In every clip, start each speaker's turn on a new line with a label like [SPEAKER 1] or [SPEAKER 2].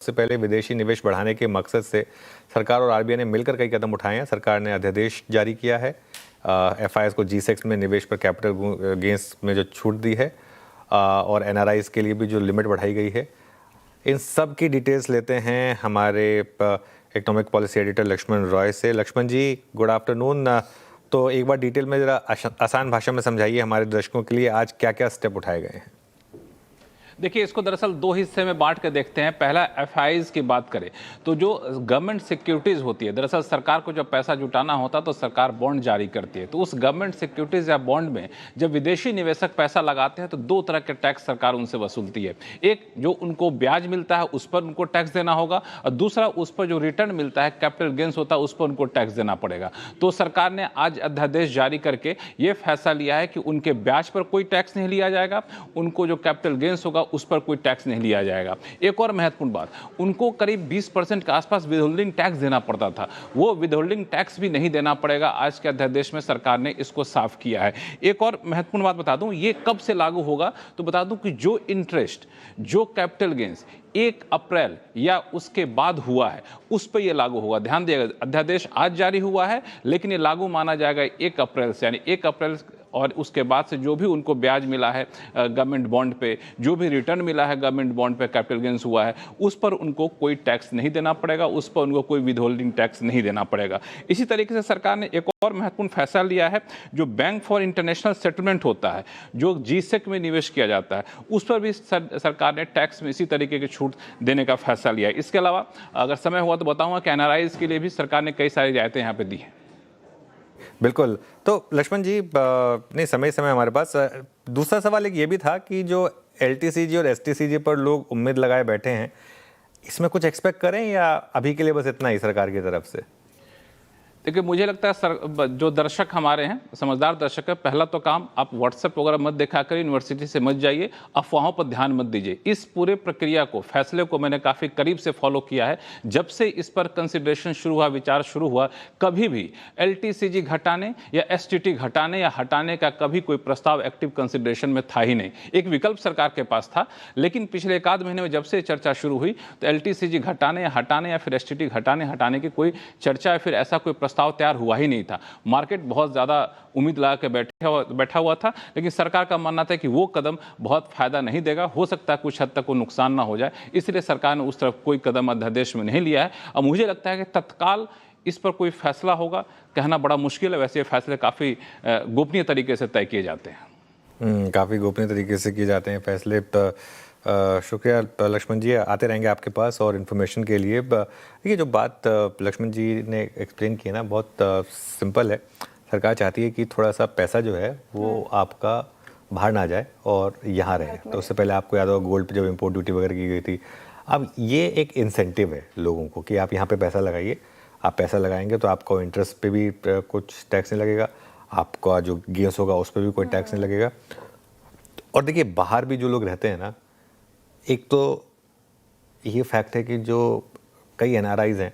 [SPEAKER 1] से पहले विदेशी निवेश बढ़ाने के मकसद से सरकार और आरबीआई ने मिलकर कई कदम उठाए हैं। सरकार ने अध्यादेश जारी किया है, एफआईएस को G-Secs में निवेश पर कैपिटल गेंस में जो छूट दी है और एनआरआईज के लिए भी जो लिमिट बढ़ाई गई है। इन सब की डिटेल्स लेते हैं हमारे economic policy editor Lakshman Roy से। Lakshman ji, good afternoon. तो एक बार डिटेल में ज़रा आसान भाषा में समझाइए हमारे दर्शकों के लिए, आज क्या क्या स्टेप उठाए गए हैं।
[SPEAKER 2] देखिए, इसको दरअसल दो हिस्से में बांट के देखते हैं। पहला एफआईज की बात करें तो जो गवर्नमेंट सिक्योरिटीज होती है, दरअसल सरकार को जब पैसा जुटाना होता है तो सरकार बॉन्ड जारी करती है। तो उस गवर्नमेंट सिक्योरिटीज या बॉन्ड में जब विदेशी निवेशक पैसा लगाते हैं तो दो तरह के टैक्स सरकार उनसे वसूलती है। एक जो उनको ब्याज मिलता है उस पर उनको टैक्स देना होगा, और दूसरा उस पर जो रिटर्न मिलता है, कैपिटल गेंस होता है, उस पर उनको टैक्स देना पड़ेगा। तो सरकार ने आज अध्यादेश जारी करके ये फैसला लिया है कि उनके ब्याज पर कोई टैक्स नहीं लिया जाएगा, उनको जो कैपिटल गेंस होगा उस पर कोई टैक्स नहीं लिया जाएगा। एक और महत्वपूर्ण बात, उनको करीब 20% के आसपास विदहोल्डिंग टैक्स देना पड़ता था, वो विदहोल्डिंग टैक्स भी नहीं देना पड़ेगा। आज के अध्यादेश में सरकार ने इसको साफ किया है। एक और महत्वपूर्ण बात बता दूं, ये कब से लागू होगा तो बता दूं कि जो इंटरेस्ट, जो कैपिटल गेंस 1 अप्रैल या उसके बाद हुआ है उस पर यह लागू होगा। ध्यान दिएगा, अध्यादेश आज जारी हुआ है लेकिन ये लागू माना जाएगा 1 अप्रैल से, यानी 1 अप्रैल और उसके बाद से जो भी उनको ब्याज मिला है गवर्नमेंट बॉन्ड पे, जो भी रिटर्न मिला है गवर्नमेंट बॉन्ड पे, कैपिटल गेंस हुआ है, उस पर उनको कोई टैक्स नहीं देना पड़ेगा, उस पर उनको कोई विदहोल्डिंग टैक्स नहीं देना पड़ेगा। इसी तरीके से सरकार ने एक और महत्वपूर्ण फैसला लिया है, जो बैंक फॉर इंटरनेशनल सेटलमेंट होता है, जो G-Sec में निवेश किया जाता है, उस पर भी सरकार ने टैक्स में इसी तरीके की छूट देने का फैसला लिया है। इसके अलावा अगर समय हुआ तो बताऊंगा कि एनआरआईज के लिए भी सरकार ने कई सारी रियायतें यहाँ पे दी हैं।
[SPEAKER 1] बिल्कुल। तो लक्ष्मण जी, नहीं समय हमारे पास दूसरा सवाल एक ये भी था कि जो LTCG और STCG पर लोग उम्मीद लगाए बैठे हैं, इसमें कुछ एक्सपेक्ट करें या अभी के लिए बस इतना ही सरकार की तरफ से?
[SPEAKER 2] देखिए, मुझे लगता है जो दर्शक हमारे हैं, समझदार दर्शक है, पहला तो काम आप व्हाट्सएप वगैरह मत देखा करें, यूनिवर्सिटी से मत जाइए, अफवाहों पर ध्यान मत दीजिए। इस पूरे प्रक्रिया को, फैसले को मैंने काफ़ी करीब से फॉलो किया है। जब से इस पर कंसिडरेशन शुरू हुआ, विचार शुरू हुआ, कभी भी LTCG घटाने या STT घटाने या हटाने का कभी कोई प्रस्ताव एक्टिव कंसिडरेशन में था ही नहीं। एक विकल्प सरकार के पास था, लेकिन पिछले 1 आध महीने में जब से चर्चा शुरू हुई तो LTCG घटाने या हटाने या फिर STT हटाने की कोई चर्चा या फिर ऐसा कोई प्रस्ताव तैयार हुआ ही नहीं था। मार्केट बहुत ज़्यादा उम्मीद लगा के बैठा हुआ था, लेकिन सरकार का मानना था कि वो कदम बहुत फायदा नहीं देगा, हो सकता है कुछ हद तक वो नुकसान ना हो जाए, इसलिए सरकार ने उस तरफ कोई कदम अध्यादेश में नहीं लिया है। और मुझे लगता है कि तत्काल इस पर कोई फैसला होगा कहना बड़ा मुश्किल है। वैसे फैसले काफ़ी गोपनीय तरीके से तय किए जाते हैं।
[SPEAKER 1] काफ़ी गोपनीय तरीके से किए जाते हैं फैसले। शुक्रिया लक्ष्मण जी, आते रहेंगे आपके पास और इन्फॉर्मेशन के लिए। देखिए, जो बात लक्ष्मण जी ने एक्सप्लेन की है ना, बहुत सिंपल है। सरकार चाहती है कि थोड़ा सा पैसा जो है वो आपका बाहर ना जाए और यहाँ रहे। तो उससे पहले आपको याद होगा गोल्ड पे जब इम्पोर्ट ड्यूटी वगैरह की गई थी, अब ये एक इंसेंटिव है लोगों को कि आप यहाँ पे पैसा लगाइए। आप पैसा लगाएंगे तो आपको इंटरेस्ट पे भी कुछ टैक्स नहीं लगेगा, आपका जो गेंस होगा उस पर भी कोई टैक्स नहीं लगेगा। और देखिए, बाहर भी जो लोग रहते हैं ना, एक तो ये फैक्ट है कि जो कई NRIs हैं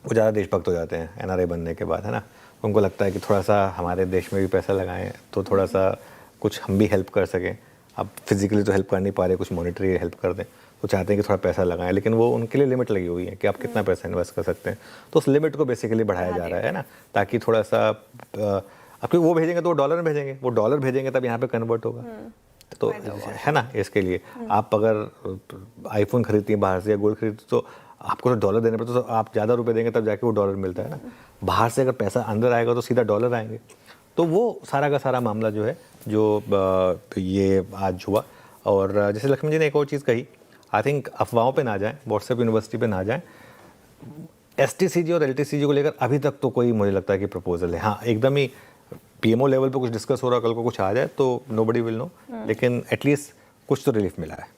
[SPEAKER 1] वो ज़्यादा देशभक्त हो जाते हैं NRI बनने के बाद, है ना। उनको लगता है कि थोड़ा सा हमारे देश में भी पैसा लगाएं तो थोड़ा सा कुछ हम भी हेल्प कर सकें। अब फिजिकली तो हेल्प कर नहीं पा रहे, कुछ मॉनेटरी हेल्प कर दें, तो चाहते हैं कि थोड़ा पैसा लगाएं, लेकिन वो उनके लिए लिमिट लगी हुई है कि आप कितना पैसा इन्वेस्ट कर सकते हैं। तो उस लिमिट को बेसिकली बढ़ाया जा रहा है ना, ताकि थोड़ा सा आपको वो भेजेंगे तो वो डॉलर में भेजेंगे, वो डॉलर भेजेंगे तब यहाँ पे कन्वर्ट होगा, तो है ना। इसके लिए आप अगर आईफोन खरीदती हैं बाहर से या गोल्ड खरीदती तो आपको तो डॉलर देने पड़ते, तो आप ज़्यादा रुपए देंगे तब जाके वो डॉलर मिलता है ना। बाहर से अगर पैसा अंदर आएगा तो सीधा डॉलर आएंगे। तो वो सारा का सारा मामला जो है, जो ये आज हुआ। और जैसे लक्ष्मण जी ने एक और चीज़ कही, आई थिंक अफवाहों पे ना जाएं, व्हाट्सएप यूनिवर्सिटी पे ना जाएं। STCG और LTCG को लेकर अभी तक तो कोई, मुझे लगता है कि प्रपोजल है, हाँ एकदम ही PMO लेवल पे कुछ डिस्कस हो रहा है, कल को कुछ आ जाए तो नोबडी विल नो, लेकिन एटलीस्ट कुछ तो रिलीफ मिला है।